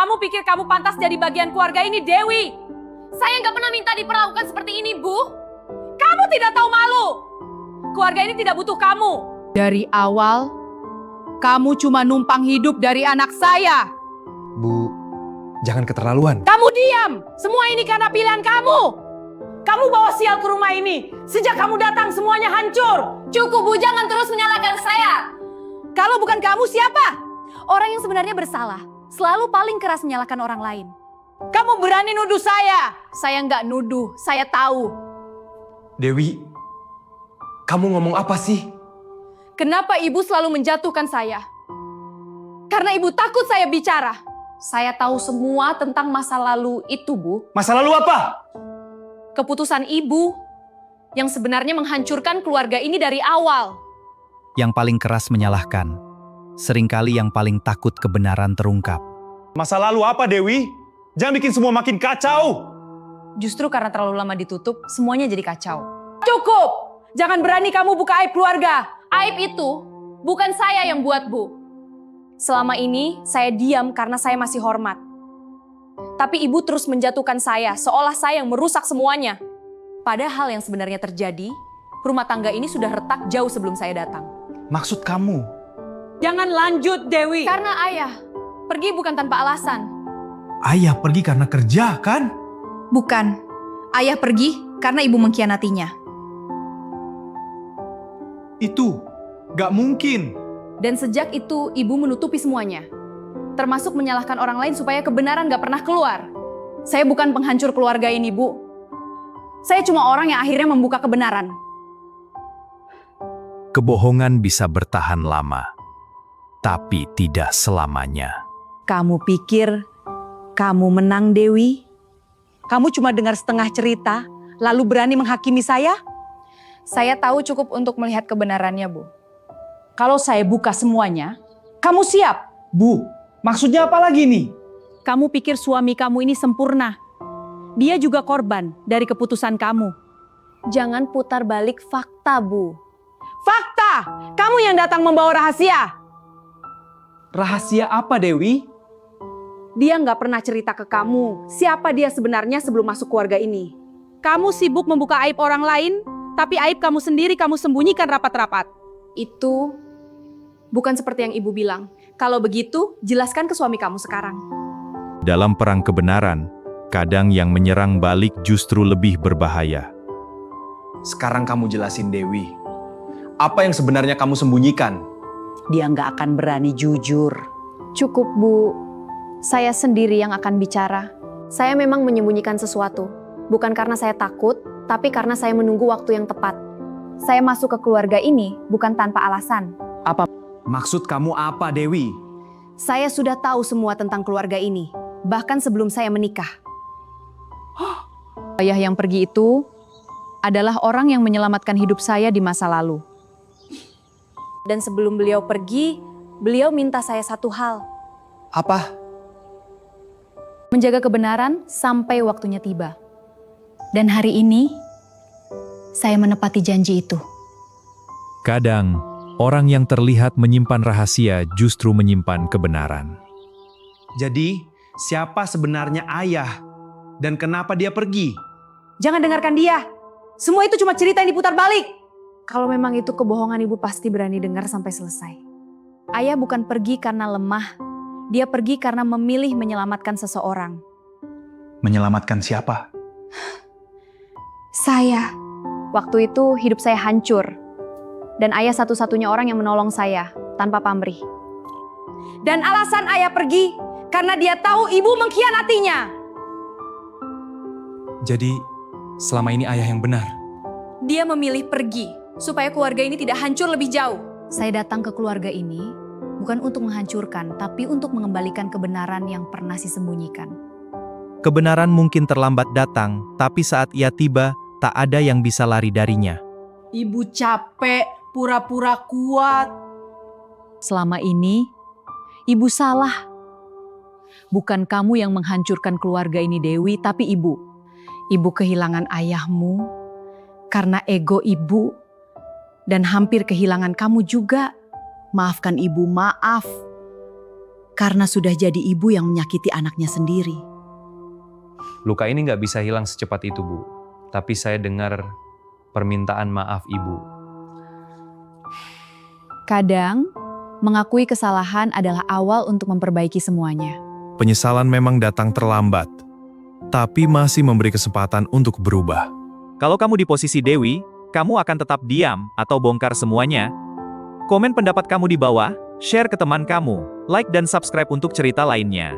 Kamu pikir kamu pantas jadi bagian keluarga ini, Dewi? Saya nggak pernah minta diperlakukan seperti ini, Bu. Kamu tidak tahu malu. Keluarga ini tidak butuh kamu. Dari awal, kamu cuma numpang hidup dari anak saya. Bu, jangan keterlaluan. Kamu diam. Semua ini karena pilihan kamu. Kamu bawa sial ke rumah ini. Sejak kamu datang semuanya hancur. Cukup, Bu, jangan terus menyalahkan saya. Kalau bukan kamu, siapa? Orang yang sebenarnya bersalah selalu paling keras menyalahkan orang lain. Kamu berani nuduh saya? Saya nggak nuduh, saya tahu. Dewi, kamu ngomong apa sih? Kenapa ibu selalu menjatuhkan saya? Karena ibu takut saya bicara. Saya tahu semua tentang masa lalu itu, Bu. Masa lalu apa? Keputusan ibu yang sebenarnya menghancurkan keluarga ini dari awal. Yang paling keras menyalahkan, seringkali yang paling takut kebenaran terungkap. Masa lalu apa, Dewi? Jangan bikin semua makin kacau. Justru karena terlalu lama ditutup, semuanya jadi kacau. Cukup! Jangan berani kamu buka aib keluarga. Aib itu bukan saya yang buat, Bu. Selama ini saya diam karena saya masih hormat. Tapi ibu terus menjatuhkan saya, seolah saya yang merusak semuanya. Padahal yang sebenarnya terjadi, rumah tangga ini sudah retak jauh sebelum saya datang. Maksud kamu? Jangan lanjut, Dewi. Karena ayah pergi bukan tanpa alasan. Ayah pergi karena kerja, kan? Bukan. Ayah pergi karena ibu mengkhianatinya. Itu gak mungkin. Dan sejak itu ibu menutupi semuanya. Termasuk menyalahkan orang lain supaya kebenaran gak pernah keluar. Saya bukan penghancur keluarga ini, Bu. Saya cuma orang yang akhirnya membuka kebenaran. Kebohongan bisa bertahan lama, tapi tidak selamanya. Kamu pikir kamu menang, Dewi? Kamu cuma dengar setengah cerita, lalu berani menghakimi saya? Saya tahu cukup untuk melihat kebenarannya, Bu. Kalau saya buka semuanya, kamu siap? Bu, maksudnya apa lagi nih? Kamu pikir suami kamu ini sempurna? Dia juga korban dari keputusan kamu. Jangan putar balik fakta, Bu. Fakta! Kamu yang datang membawa rahasia. Rahasia apa, Dewi? Dia nggak pernah cerita ke kamu siapa dia sebenarnya sebelum masuk keluarga ini. Kamu sibuk membuka aib orang lain, tapi aib kamu sendiri kamu sembunyikan rapat-rapat. Itu bukan seperti yang ibu bilang. Kalau begitu, jelaskan ke suami kamu sekarang. Dalam perang kebenaran, kadang yang menyerang balik justru lebih berbahaya. Sekarang kamu jelasin, Dewi. Apa yang sebenarnya kamu sembunyikan? Dia nggak akan berani jujur. Cukup, Bu. Saya sendiri yang akan bicara. Saya memang menyembunyikan sesuatu. Bukan karena saya takut, tapi karena saya menunggu waktu yang tepat. Saya masuk ke keluarga ini bukan tanpa alasan. Maksud kamu apa, Dewi? Saya sudah tahu semua tentang keluarga ini, bahkan sebelum saya menikah. Ayah yang pergi itu adalah orang yang menyelamatkan hidup saya di masa lalu. Dan sebelum beliau pergi, beliau minta saya satu hal. Apa? Menjaga kebenaran sampai waktunya tiba. Dan hari ini, saya menepati janji itu. Kadang, orang yang terlihat menyimpan rahasia justru menyimpan kebenaran. Jadi, siapa sebenarnya ayah? Dan kenapa dia pergi? Jangan dengarkan dia. Semua itu cuma cerita yang diputar balik. Kalau memang itu kebohongan, ibu pasti berani dengar sampai selesai. Ayah bukan pergi karena lemah. Dia pergi karena memilih menyelamatkan seseorang. Menyelamatkan siapa? Saya. Waktu itu hidup saya hancur. Dan ayah satu-satunya orang yang menolong saya tanpa pamrih. Dan alasan ayah pergi karena dia tahu ibu mengkhianatinya. Jadi, selama ini ayah yang benar. Dia memilih pergi supaya keluarga ini tidak hancur lebih jauh. Saya datang ke keluarga ini bukan untuk menghancurkan, tapi untuk mengembalikan kebenaran yang pernah disembunyikan. Kebenaran mungkin terlambat datang, tapi saat ia tiba, tak ada yang bisa lari darinya. Ibu capek, pura-pura kuat. Selama ini, ibu salah. Bukan kamu yang menghancurkan keluarga ini, Dewi, tapi ibu. Ibu kehilangan ayahmu karena ego ibu dan hampir kehilangan kamu juga. Maafkan ibu, maaf. karena sudah jadi ibu yang menyakiti anaknya sendiri. Luka ini nggak bisa hilang secepat itu, Bu. Tapi saya dengar permintaan maaf Ibu. Kadang, mengakui kesalahan adalah awal untuk memperbaiki semuanya. Penyesalan memang datang terlambat, tapi masih memberi kesempatan untuk berubah. Kalau kamu di posisi Dewi, kamu akan tetap diam atau bongkar semuanya? Komen pendapat kamu di bawah, share ke teman kamu, like dan subscribe untuk cerita lainnya.